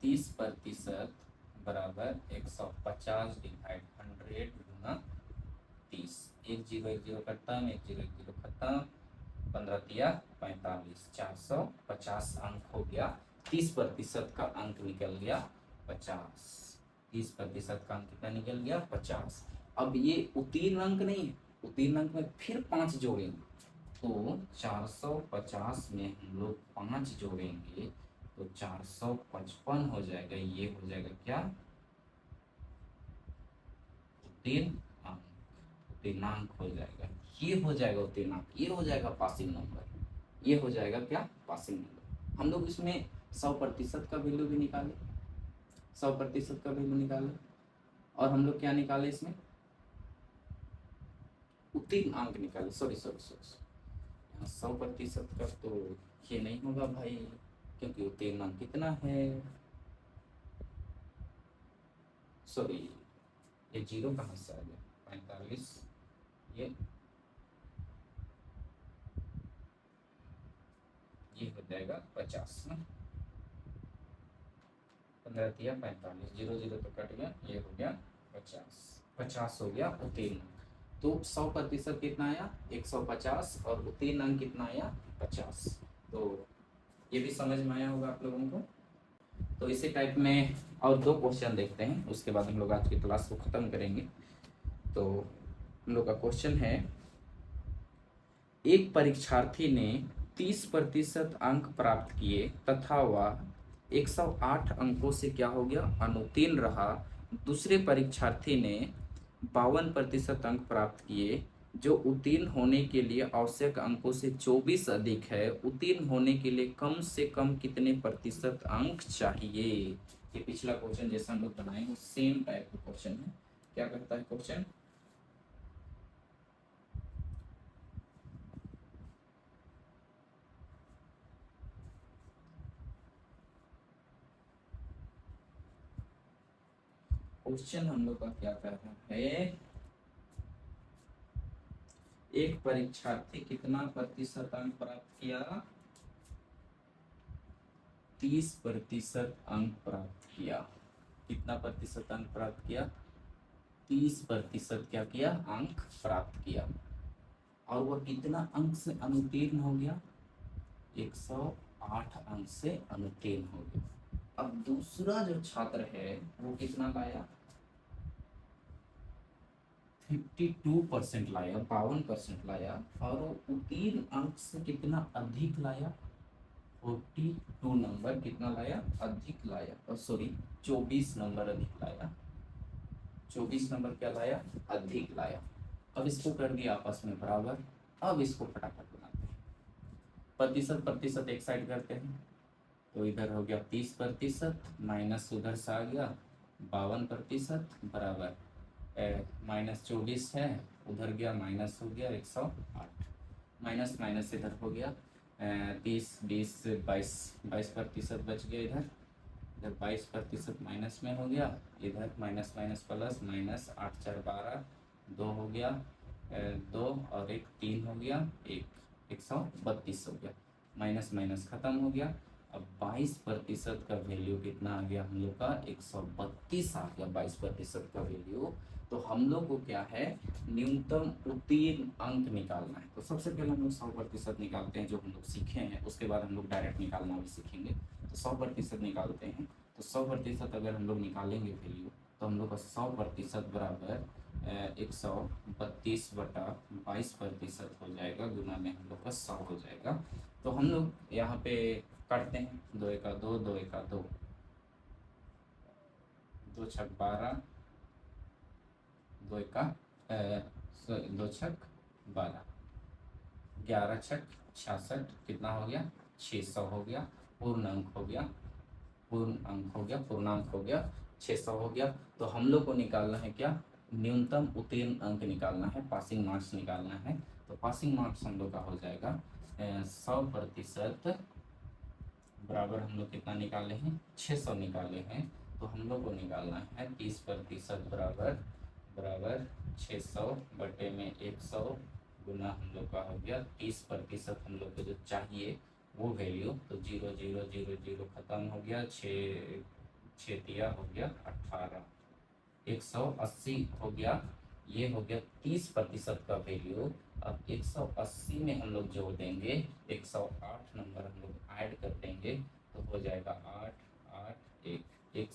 30% बराबर 150 डिवाइड 100 गुना 30, 1 0 1 0 खत्म, 1 0 1 0 खत्म, 15 दिया 45, 450 अंक हो गया। 30% का अंक निकल गया 50, 30% का अंक कितना निकल गया 50। अब ये उत्तीर्ण अंक नहीं है, उत्तीर्ण अंक में फिर 5 जोड़ेंगे, तो 450 में हम लोग 5 जोड़ेंगे तो 455 हो जाएगा। ये हो जाएगा क्या, उत्तीर्ण अंक, उत्तीर्णांक हो जाएगा, ये हो जाएगा उत्तीर्णांक, ये हो जाएगा पासिंग नंबर, ये हो जाएगा क्या, पासिंग नंबर। हम लोग इसमें 100% का वैल्यू भी निकाले, 100% का वैल्यू निकाले, और हम लोग क्या निकाले इसमें, उत्तीर्ण अंक निकाले, सॉरी सॉरी सॉरी, 100% का तो ये नहीं होगा भाई, क्योंकि उत्तीर्ण अंक कितना है, सॉरी ये 0 कहाँ से आ गया, 45, ये हो जाएगा 50 ना, 15 दिया 45, 0 0 तो कट गया, ये हो गया 50, 50 हो गया उत्तीर्ण। तो 100% कितना आया 150, और उत्तीर्ण अंक कितना आया 50। तो ये भी समझ में आया होगा आप लोगों को। तो इसी टाइप में और 2 क्वेश्चन देखते हैं, उसके बाद हम लोग आज की क्लास को ख़त्म करेंगे। तो हम लोग का क्वेश्चन है, एक परीक्षार्थी ने 30% अंक प्राप्त किए तथा वह 108 अंकों से क्या हो गया, अनुत्तीर्ण रहा। दूसरे परीक्षार्थी ने 52% अंक प्राप्त किए, जो उत्तीर्ण होने के लिए आवश्यक अंकों से 24 अधिक है। उत्तीर्ण होने के लिए कम से कम कितने प्रतिशत अंक चाहिए। ये पिछला क्वेश्चन जैसा हम लोग बनाए वो सेम टाइप का क्वेश्चन है। क्या करता है क्वेश्चन, क्वेश्चन हम लोग का क्या कर रहा है, एक परीक्षार्थी कितना प्रतिशत अंक प्राप्त किया, 30% अंक प्राप्त किया। कितना प्रतिशत अंक प्राप्त किया, 30% क्या किया, अंक प्राप्त किया। और वह कितना अंक से अनुत्तीर्ण हो गया, 108 अंक से अनुत्तीर्ण हो गया। अब दूसरा जो छात्र है वो कितना लाया, 52% लाया, 52% लाया। और वो उत्तीर्ण अंक से कितना अधिक लाया, 42 नंबर कितना लाया, अधिक लाया। और सॉरी 24 नंबर अधिक लाया, 24 नंबर क्या लाया, अधिक लाया। अब इसको कर दिया आपस में बराबर। अब इसको फटाफट बनाते हैं, प्रतिशत प्रतिशत एक साइड करते हैं। तो इधर हो गया 30% माइनस उधर से आ गया 52% बराबर -24 है, उधर गया माइनस हो गया 108, माइनस माइनस इधर हो गया 30 20 22% बच गया। इधर 22% माइनस में हो गया, इधर माइनस माइनस प्लस, माइनस 8 4 12, 2 हो गया 2 और 1 3 हो गया, 132 हो गया। माइनस माइनस खत्म हो गया। अब 22% का वैल्यू कितना आ गया हम लोग का, 132 आ गया 22% का वैल्यू। तो हम लोग को क्या है, न्यूनतम उत्तीर्ण अंक निकालना है। तो सबसे पहले हम लोग 100% निकालते हैं, जो हम लोग सीखे हैं। उसके बाद हम लोग डायरेक्ट निकालना भी सीखेंगे। तो 100% निकालते हैं। तो 100% अगर हम लोग निकालेंगे वैल्यू, तो हम लोग का 100% बराबर 132/22% हो जाएगा, गुना में हम लोग का 100 हो जाएगा। तो हम लोग यहाँ पे काटते हैं, 2 एका 2, 2 एका 2, 2 छक 12, 2 एका 2 छक 12, 11 छक 66, कितना हो गया, 600 हो गया। पूर्ण अंक हो गया, पूर्ण अंक हो गया, पूर्णांक हो गया, 600 हो गया। तो हम लोग को निकालना है क्या, न्यूनतम उत्तीर्ण अंक निकालना है, पासिंग मार्क्स निकालना है। तो पासिंग मार्क्स हम लोग का हो जाएगा 100% बराबर हम लोग कितना निकाले हैं, 600 निकाले हैं। तो हम लोग को निकालना है 30% बराबर 600 बटे में 100 गुना हम लोग का हो गया 30% हम लोग को जो चाहिए वो वैल्यू। तो 0 0 0 0 खत्म हो गया, 6 दिया हो गया 18, 180 हो गया। ये हो गया 30% का वैल्यू। अब 180 में हम लोग जोड़ देंगे, 108 नंबर हम लोग ऐड कर देंगे, तो हो जाएगा 8 8 1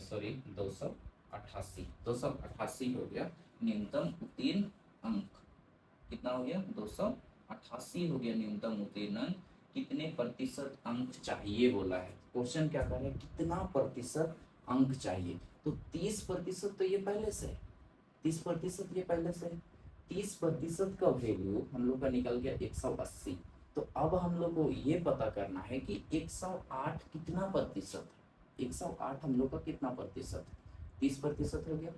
सॉरी 288 हो गया न्यूनतम उत्तीर्ण अंक। कितना हो गया, 288 हो गया न्यूनतम उत्तीर्ण अंक। कितने प्रतिशत अंक चाहिए बोला है, क्वेश्चन क्या कर रहा है, कितना प्रतिशत अंक चाहिए। तो 30% तो ये पहले से है, 30% ये पहले से है। 30% का वैल्यू हम लोग का निकल गया 180। तो अब हम लोग को ये पता करना है कि 108 कितना प्रतिशत है। 108 हम लोग का कितना प्रतिशत है, 30% हो गया।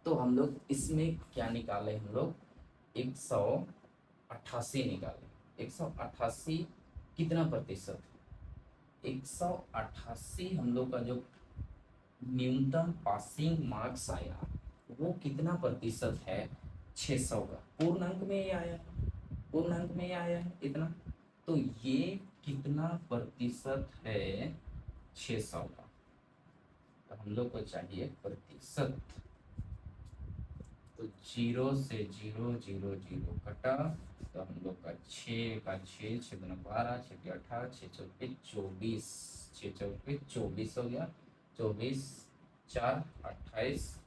तो हम लोग इसमें क्या निकाले, हम लोग 188 निकाले। 188 कितना प्रतिशत, 188 हम लोग का जो न्यूनतम पासिंग मार्क्स आया वो कितना प्रतिशत है, 600 का। पूर्णांक में ये आया है, पूर्णांक में ये आया है इतना। तो ये कितना प्रतिशत है, 600 का। तो हम लोग को चाहिए प्रतिशत। तो 0 से 0 0 0 कटा, तो हम लोग का 6 का 6 6 दूना 12, 6 के 18, 6 चौके 24, 6 चौके 24 हो गया, 24 4 28,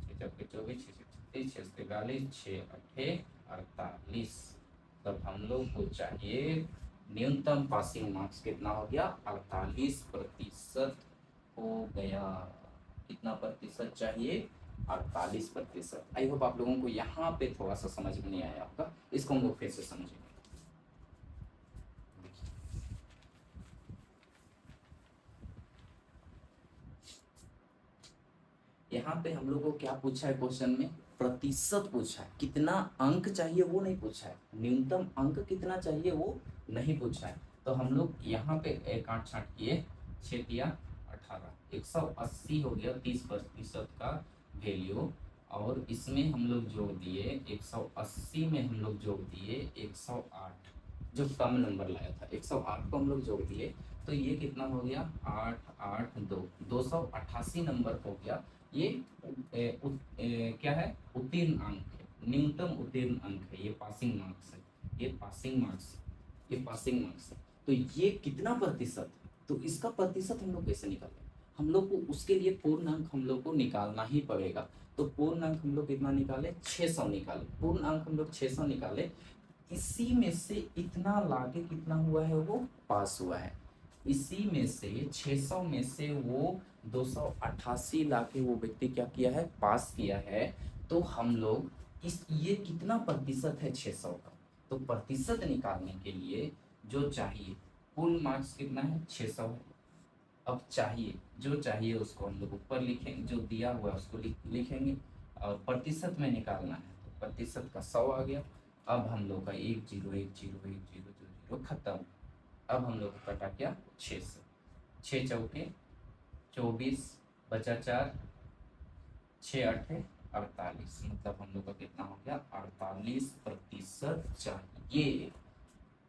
6 चौके 24, 6 36, 6 43, 6 8 48। तब हम लोग को चाहिए न्यूनतम पासिंग मार्क्स कितना हो गया, 48% हो गया। कितना प्रतिशत चाहिए, 48%। आई होप आप लोगों को यहाँ पे थोड़ा सा समझ में नहीं आया आपका, इसको हम लोग फिर से समझेंगे। यहाँ पे हम लोग को क्या पूछा है क्वेश्चन में, प्रतिशत पूछा है, कितना अंक चाहिए वो नहीं पूछा है, न्यूनतम अंक कितना चाहिए वो नहीं पूछा है। तो हम लोग यहाँ पे 1 8 6 किए, 6 दिया 18, 180 हो गया 30% का वैल्यू। और इसमें हम लोग जोड़ दिए 180 में हम लोग जोड़ दिए 108, जो कम नंबर लाया था 108 को हम लोग जोड़ दिए, तो ये कितना हो गया 8 8 2, 288 नंबर हो गया। ये क्या है, उत्तीर्ण अंक है, न्यूनतम उत्तीर्ण अंक है, ये पासिंग मार्क्स है, ये पासिंग मार्क्स, ये पासिंग मार्क्स है। तो ये कितना प्रतिशत है, तो इसका प्रतिशत हम लोग कैसे निकालें, हम लोग को उसके लिए पूर्ण अंक हम लोग को निकालना ही पड़ेगा। तो पूर्ण अंक हम लोग कितना निकाले, 600 निकाले, पूर्ण अंक हम लोग 600 निकाले। इसी में से इतना लाके कितना हुआ है, वो पास हुआ है। इसी में से 600 में से वो 288 लाके वो व्यक्ति क्या किया है, पास किया है। तो हम लोग इस, ये कितना प्रतिशत है 600 का, तो प्रतिशत निकालने के लिए जो चाहिए, कुल मार्क्स कितना है 600 है। अब चाहिए, जो चाहिए उसको हम लोग ऊपर लिखेंगे, जो दिया हुआ है उसको लिखेंगे, और प्रतिशत में निकालना है तो प्रतिशत का 100 आ गया। अब हम लोग का 1 0 1 0 1 0 2 0 खत्म। अब हम लोग को कटा क्या, 6 से, 6 चौके 24, बचा 4, 6 8 48, मतलब हम लोग का कितना हो गया 48% चाहिए।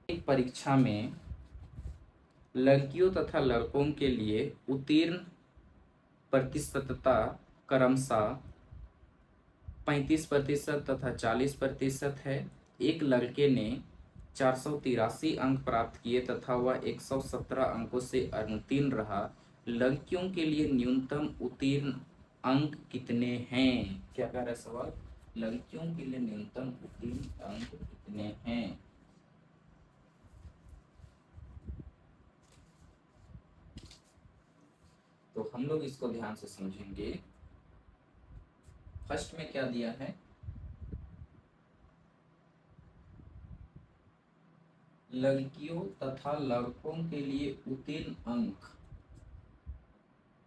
एक परीक्षा में लड़कियों तथा लड़कों के लिए उत्तीर्ण प्रतिशतता क्रमशः 35% तथा 40% है। एक लड़के ने 483 अंक प्राप्त किए तथा वह 117 अंकों से अनुत्तीर्ण रहा। लड़कियों के लिए न्यूनतम उत्तीर्ण अंक कितने हैं, क्या कह रहा है सवाल, लड़कियों के लिए न्यूनतम उत्तीर्ण अंक कितने हैं। तो हम लोग इसको ध्यान से समझेंगे। फर्स्ट में क्या दिया है, लड़कियों तथा लड़कों के लिए उत्तीर्ण अंक,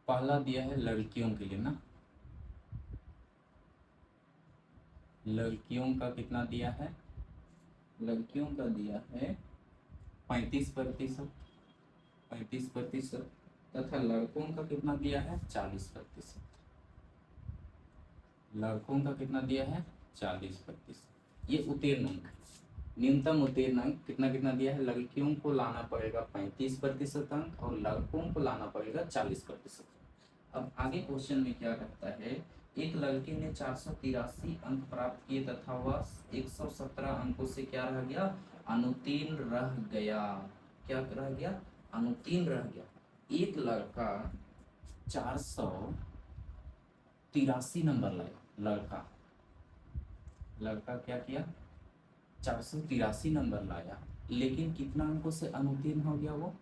पहला दिया है लड़कियों के लिए ना, लड़कियों का कितना दिया है, लड़कियों का दिया है 35%, 35% तथा लड़कों का कितना दिया है 40%, लड़कों का कितना दिया है 40%। ये उत्तीर्ण अंक है। न्यूनतम उत्तीर्ण अंक कितना कितना दिया है, लड़कियों को लाना पड़ेगा 35% अंक और लड़कों को लाना पड़ेगा 40%। अब आगे क्वेश्चन में क्या कहता है, एक लड़के ने 483 अंक प्राप्त किए तथा वह 117 अंकों से क्या रह गया, अनुत्तीर्ण रह गया। क्या रह गया, अनुत्तीर्ण रह गया। एक लड़का 483 नंबर लाया, लड़का लड़का क्या किया, 483 नंबर लाया, लेकिन कितना अंकों से अनुत्तीर्ण हो गया, वो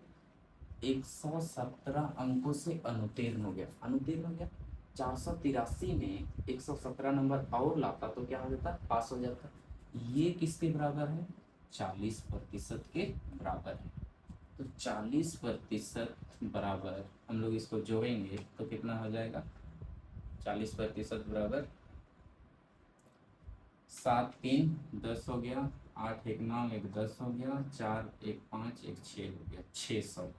117 अंकों से अनुत्तीर्ण हो गया, अनुत्तीर्ण हो गया। 483 में 117 नंबर और लाता तो क्या हो जाता, पास हो जाता। ये किसके बराबर है, 40% के बराबर है। तो 40% बराबर हम लोग इसको जोड़ेंगे तो कितना हो जाएगा, 40% बराबर 7 3 10 हो गया, 8 1 9 1 10 हो गया, 4 1 5 1 6 हो गया, 600।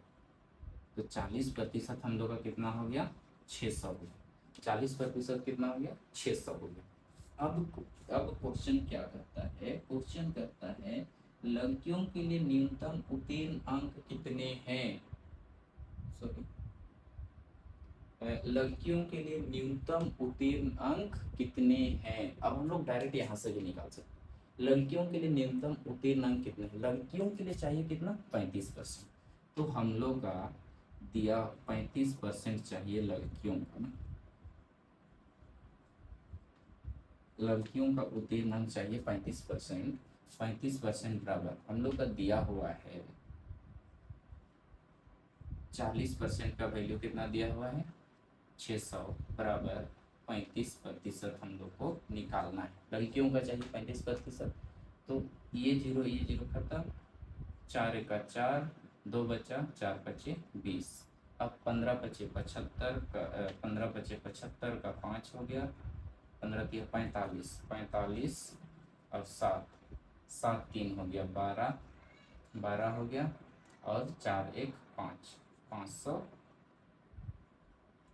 तो 40% हम लोग का कितना हो गया, 600 हो गया। 40% कितना हो गया, 600 हो गया। अब क्वेश्चन क्या करता है, क्वेश्चन करता है लड़कियों के लिए न्यूनतम उत्तीर्ण अंक कितने हैं, सॉरी, लड़कियों के लिए न्यूनतम उत्तीर्ण अंक कितने हैं। अब हम लोग डायरेक्ट यहाँ से भी निकाल सकते हैं, लड़कियों के लिए न्यूनतम उत्तीर्ण अंक कितने हैं। लड़कियों के लिए चाहिए कितना, 35%। तो हम लोग का दिया 35% चाहिए लड़कियों का ना, लड़कियों का उत्तीर्ण अंक चाहिए 35%। 35% बराबर हम लोग का दिया हुआ है 40% का वैल्यू कितना दिया हुआ है 600 बराबर 35% हम लोग को निकालना है। लड़कियों का चाहिए 35%, तो ये जीरो खत्म, 4 का 4, 2 बचा, 4 बचे 20। अब 15 बचे 75 का 15 बचे 75 का 5 हो गया, 15 3 45, 45 और 7, 7 3 हो गया 12, 12 हो गया और 4 1 5, 500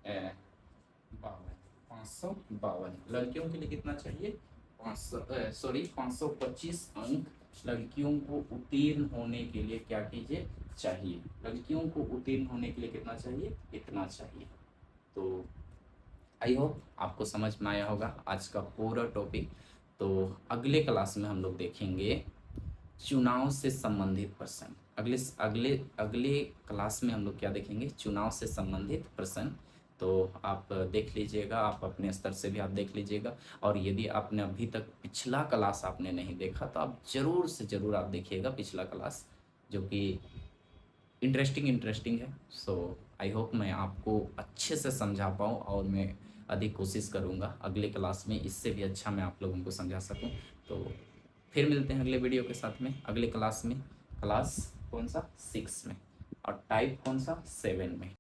52, 552। लड़कियों के लिए कितना चाहिए? 525 अंक लड़कियों को उत्तीर्ण होने के लिए क्या कीजिए चाहिए? लड़कियों को उत्तीर्ण होने के लिए कितना चाहिए? इतना चाहिए। तो आई होप आपको समझ में आया होगा आज का पूरा टॉपिक। तो अगले क्लास में हम लोग देखेंगे चुनाव से संबंधित प्रश्न। अगले अगले अगले क्लास में हम लोग क्या देखेंगे? चुनाव से संबंधित प्रश्न। तो आप देख लीजिएगा, आप अपने स्तर से भी आप देख लीजिएगा। और यदि आपने अभी तक पिछला क्लास आपने नहीं देखा तो आप ज़रूर से ज़रूर आप देखिएगा पिछला क्लास, जो कि इंटरेस्टिंग है। सो आई होप मैं आपको अच्छे से समझा पाऊँ, और मैं अधिक कोशिश करूँगा अगले क्लास में इससे भी अच्छा मैं आप लोगों को समझा सकूँ। तो फिर मिलते हैं अगले वीडियो के साथ में, अगले क्लास में। क्लास कौन सा? 6 में। और टाइप कौन सा? 7 में।